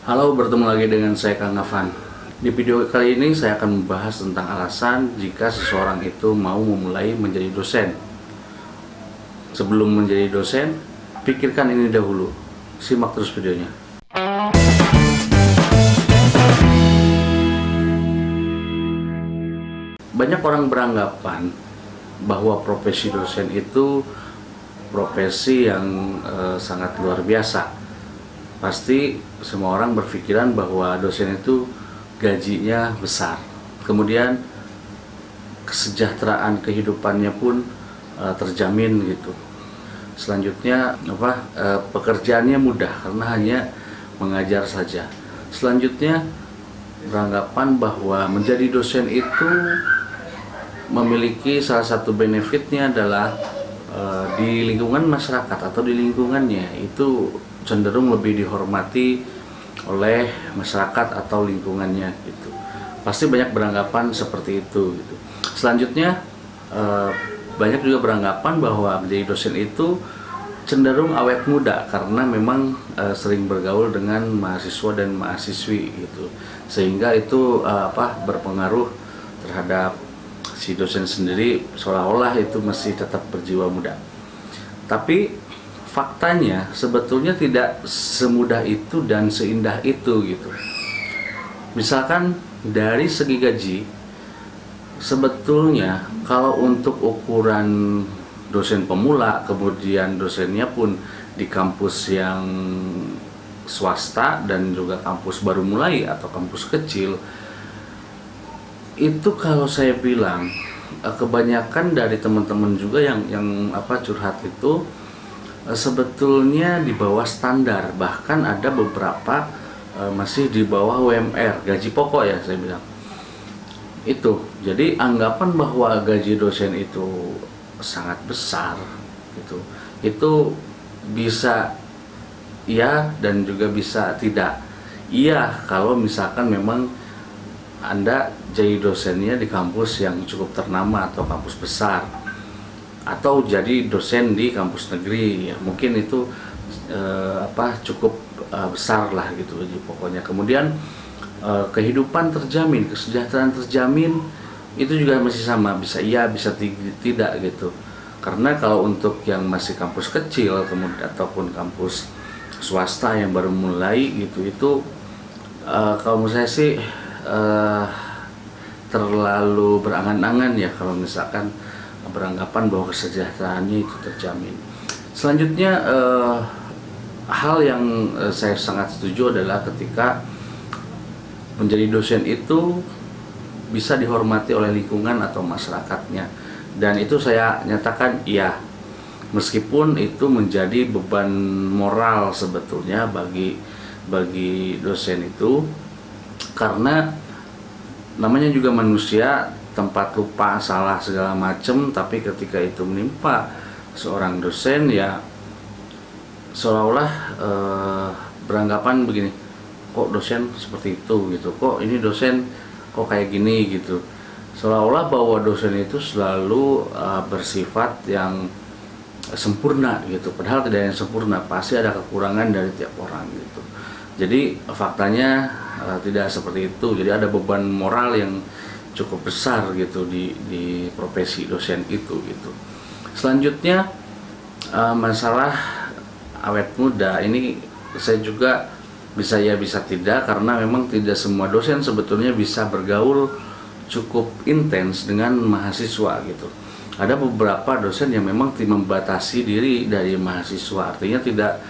Halo, bertemu lagi dengan saya Kang Afan. Di video kali ini saya akan membahas tentang alasan jika seseorang itu mau memulai menjadi dosen. Sebelum menjadi dosen, pikirkan ini dahulu. Simak terus videonya. Banyak orang beranggapan bahwa profesi dosen itu profesi yang sangat luar biasa. Pasti semua orang berpikiran bahwa dosen itu gajinya besar. Kemudian kesejahteraan kehidupannya pun terjamin gitu. Selanjutnya pekerjaannya mudah karena hanya mengajar saja. Selanjutnya beranggapan bahwa menjadi dosen itu memiliki salah satu benefitnya adalah di lingkungan masyarakat atau di lingkungannya itu cenderung lebih dihormati oleh masyarakat atau lingkungannya gitu. Pasti banyak beranggapan seperti itu gitu. Selanjutnya banyak juga beranggapan bahwa menjadi dosen itu cenderung awet muda karena memang sering bergaul dengan mahasiswa dan mahasiswi gitu. Sehingga itu berpengaruh terhadap si dosen sendiri, seolah-olah itu masih tetap berjiwa muda. Tapi faktanya sebetulnya tidak semudah itu dan seindah itu gitu. Misalkan dari segi gaji, sebetulnya kalau untuk ukuran dosen pemula, kemudian dosennya pun di kampus yang swasta dan juga kampus baru mulai atau kampus kecil, itu kalau saya bilang kebanyakan dari teman-teman juga yang curhat itu sebetulnya di bawah standar, bahkan ada beberapa masih di bawah UMR, gaji pokok ya saya bilang. Itu jadi anggapan bahwa gaji dosen itu sangat besar gitu. Itu bisa iya dan juga bisa tidak. Iya kalau misalkan memang Anda jadi dosennya di kampus yang cukup ternama atau kampus besar, atau jadi dosen di kampus negeri, ya mungkin itu cukup besar lah gitu. Jadi pokoknya kemudian kehidupan terjamin, kesejahteraan terjamin, itu juga masih sama, bisa iya bisa tidak gitu. Karena kalau untuk yang masih kampus kecil kemudian ataupun kampus swasta yang baru mulai gitu, itu kalau menurut saya sih terlalu berangan-angan ya kalau misalkan beranggapan bahwa kesejahteraannya itu terjamin. Selanjutnya hal yang saya sangat setuju adalah ketika menjadi dosen itu bisa dihormati oleh lingkungan atau masyarakatnya, dan itu saya nyatakan iya, meskipun itu menjadi beban moral sebetulnya bagi dosen itu, karena namanya juga manusia, tempat lupa, salah segala macam. Tapi ketika itu menimpa seorang dosen, ya seolah-olah beranggapan begini, kok dosen seperti itu gitu, kok ini dosen kok kayak gini gitu. Seolah-olah bahwa dosen itu selalu bersifat yang sempurna gitu, padahal tidak yang sempurna, pasti ada kekurangan dari tiap orang gitu. Jadi faktanya tidak seperti itu. Jadi ada beban moral yang cukup besar gitu di profesi dosen itu gitu. Selanjutnya masalah awet muda ini saya juga bisa ya bisa tidak, karena memang tidak semua dosen sebetulnya bisa bergaul cukup intens dengan mahasiswa gitu. Ada beberapa dosen yang memang membatasi diri dari mahasiswa, artinya tidak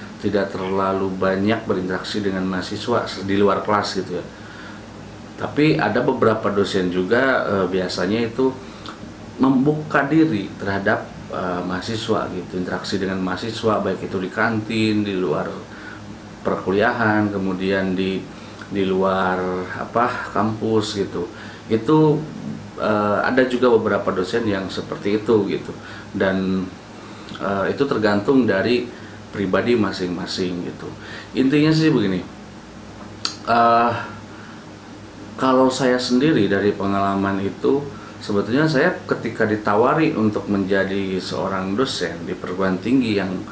terlalu banyak berinteraksi dengan mahasiswa di luar kelas gitu ya. Tapi ada beberapa dosen juga biasanya itu membuka diri terhadap mahasiswa gitu, interaksi dengan mahasiswa baik itu di kantin, di luar perkuliahan, kemudian di luar kampus gitu. Itu ada juga beberapa dosen yang seperti itu gitu, dan itu tergantung dari pribadi masing-masing gitu. Intinya sih begini, kalau saya sendiri dari pengalaman itu, sebetulnya saya ketika ditawari untuk menjadi seorang dosen di perguruan tinggi yang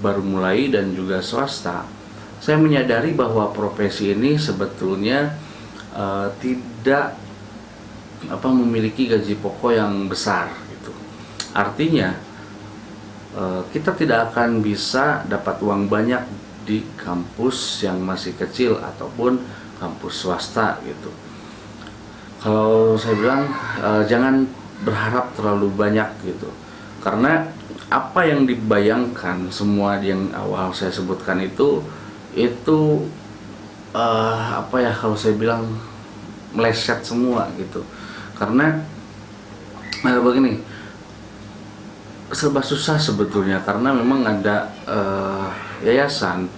baru mulai dan juga swasta, saya menyadari bahwa profesi ini sebetulnya tidak memiliki gaji pokok yang besar gitu. Artinya kita tidak akan bisa dapat uang banyak di kampus yang masih kecil ataupun kampus swasta gitu. Kalau saya bilang jangan berharap terlalu banyak gitu, karena apa yang dibayangkan semua yang awal saya sebutkan itu kalau saya bilang meleset semua gitu. Karena begini, serba susah sebetulnya, karena memang ada yayasan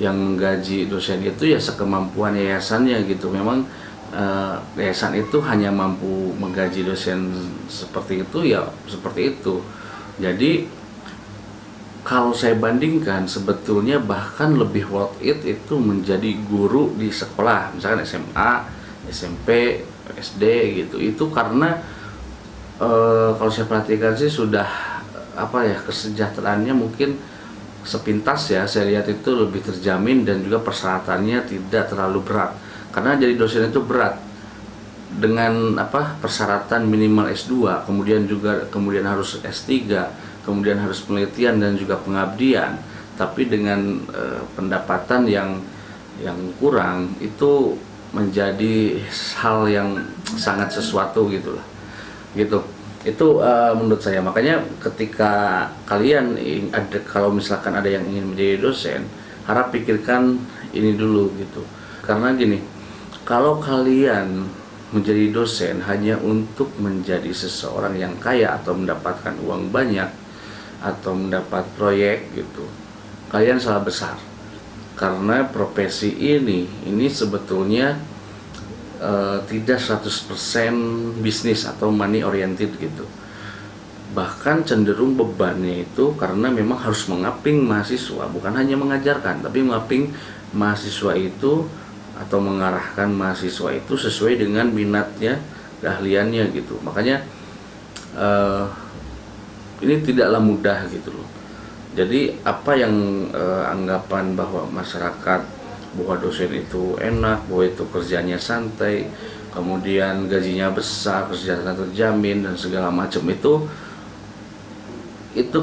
yang menggaji dosen itu ya sekemampuan yayasannya gitu. Memang yayasan itu hanya mampu menggaji dosen seperti itu ya seperti itu. Jadi kalau saya bandingkan, sebetulnya bahkan lebih worth it itu menjadi guru di sekolah, misalkan SMA, SMP, SD gitu. Itu karena kalau saya perhatikan sih sudah kesejahteraannya mungkin sepintas ya, saya lihat itu lebih terjamin, dan juga persyaratannya tidak terlalu berat. Karena jadi dosen itu berat dengan persyaratan minimal S2, kemudian harus S3, kemudian harus penelitian dan juga pengabdian. Tapi dengan pendapatan yang kurang, itu menjadi hal yang sangat sesuatu gitu. Itu menurut saya. Makanya ketika kalian kalau misalkan ada yang ingin menjadi dosen, harap pikirkan ini dulu gitu. Karena gini, kalau kalian menjadi dosen hanya untuk menjadi seseorang yang kaya atau mendapatkan uang banyak atau mendapat proyek gitu, kalian salah besar. Karena profesi ini sebetulnya tidak 100% bisnis atau money oriented gitu. Bahkan cenderung bebannya itu karena memang harus mengaping mahasiswa, bukan hanya mengajarkan, tapi mengaping mahasiswa itu atau mengarahkan mahasiswa itu sesuai dengan minatnya, keahliannya gitu. Makanya ini tidaklah mudah gitu loh. Jadi apa yang anggapan bahwa masyarakat bahwa dosen itu enak, bahwa itu kerjanya santai, kemudian gajinya besar, kesejahteraan terjamin dan segala macam, itu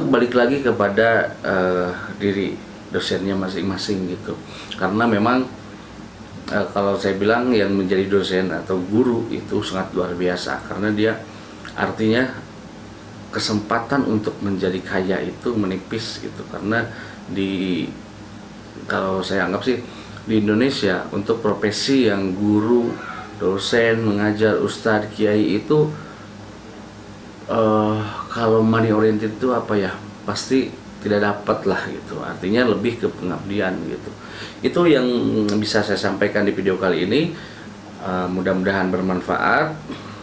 balik lagi kepada diri dosennya masing-masing gitu. Karena memang kalau saya bilang yang menjadi dosen atau guru itu sangat luar biasa, karena dia artinya kesempatan untuk menjadi kaya itu menipis gitu. Karena kalau saya anggap sih di Indonesia untuk profesi yang guru, dosen, mengajar, ustadz, kiai itu kalau money oriented itu pasti tidak dapat lah gitu. Artinya lebih ke pengabdian gitu. Itu yang bisa saya sampaikan di video kali ini. Mudah-mudahan bermanfaat.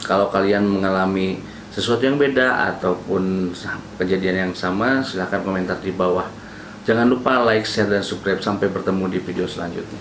Kalau kalian mengalami sesuatu yang beda ataupun kejadian yang sama, silahkan komentar di bawah. Jangan lupa like, share, dan subscribe. Sampai bertemu di video selanjutnya.